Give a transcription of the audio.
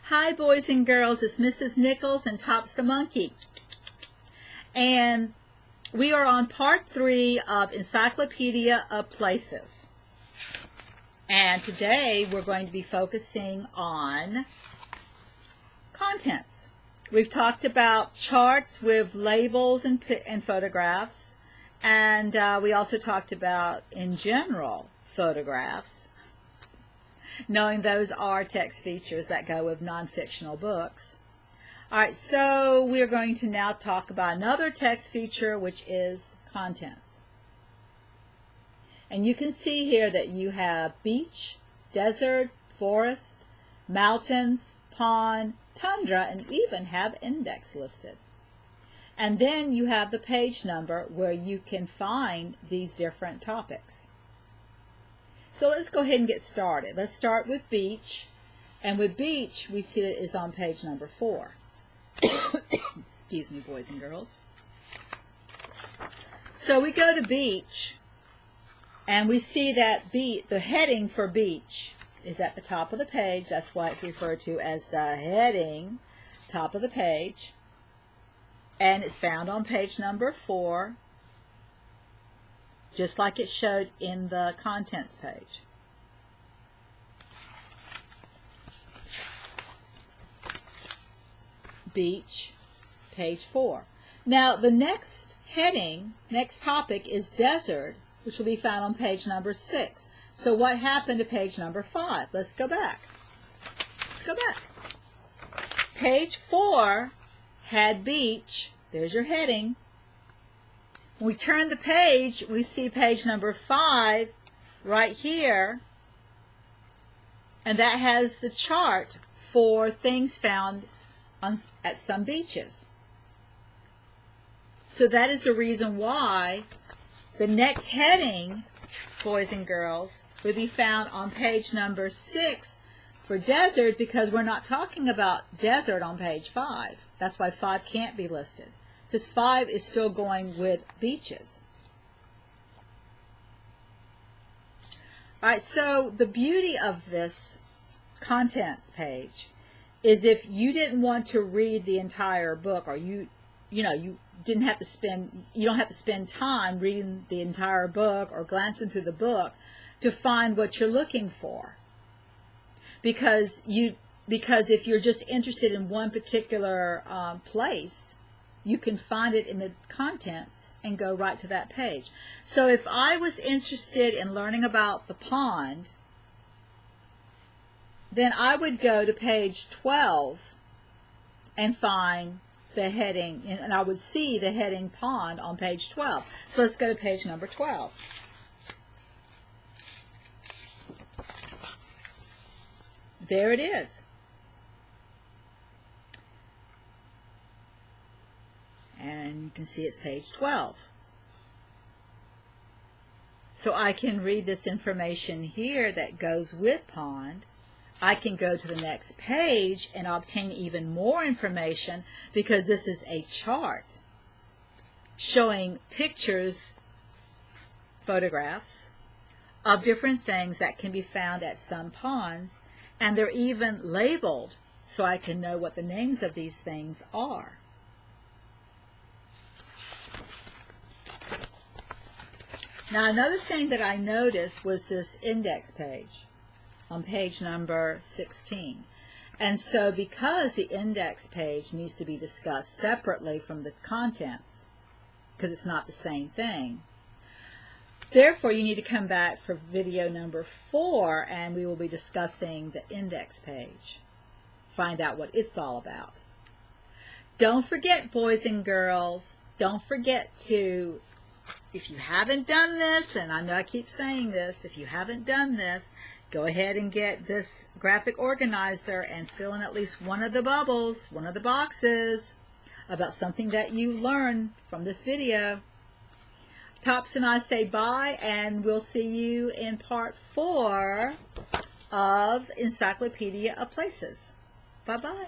Hi boys and girls, it's Mrs. Nichols and Tops the Monkey. And we are on part 3 of Encyclopedia of Places. And today we're going to be focusing on contents. We've talked about charts with labels and photographs. And we also talked about, in general, photographs. Knowing those are text features that go with non-fictional books. Alright, so we're going to now talk about another text feature, which is contents. And you can see here that you have beach, desert, forest, mountains, pond, tundra, and even have index listed. And then you have the page number where you can find these different topics. So let's go ahead and get started. Let's start with beach. And with beach, we see it is on page number 4. Excuse me, boys and girls. So we go to beach, and we see that the heading for beach is at the top of the page. That's why it's referred to as the heading, top of the page. And it's found on page number 4. Just like it showed in the contents page. Beach, page 4. Now the next heading, next topic is desert, which will be found on page number 6. So what happened to page number 5? Let's go back. Let's go back. Page 4 had beach. There's your heading. When we turn the page, we see page number 5 right here, and that has the chart for things found at some beaches. So that is the reason why the next heading, boys and girls, would be found on page number 6 for desert, because we're not talking about desert on page 5. That's why 5 can't be listed. Because 5 is still going with beaches. Alright, so the beauty of this contents page is if you didn't want to read the entire book, or you don't have to spend time reading the entire book or glancing through the book to find what you're looking for. Because if you're just interested in one particular place, you can find it in the contents and go right to that page. So if I was interested in learning about the pond, then I would go to page 12 and find the heading, and I would see the heading pond on page 12. So let's go to page number 12. There it is. And you can see it's page 12. So I can read this information here that goes with pond. I can go to the next page and obtain even more information, because this is a chart showing pictures, photographs of different things that can be found at some ponds, and they're even labeled so I can know what the names of these things are. Now another thing that I noticed was this index page on page number 16. And so because the index page needs to be discussed separately from the contents, because it's not the same thing, therefore you need to come back for video number 4, and we will be discussing the index page. Find out what it's all about. Don't forget, boys and girls, don't forget to, if you haven't done this, and I know I keep saying this, if you haven't done this, go ahead and get this graphic organizer and fill in at least one of the bubbles, one of the boxes, about something that you learned from this video. Tops and I say bye, and we'll see you in part 4 of Encyclopedia of Places. Bye-bye.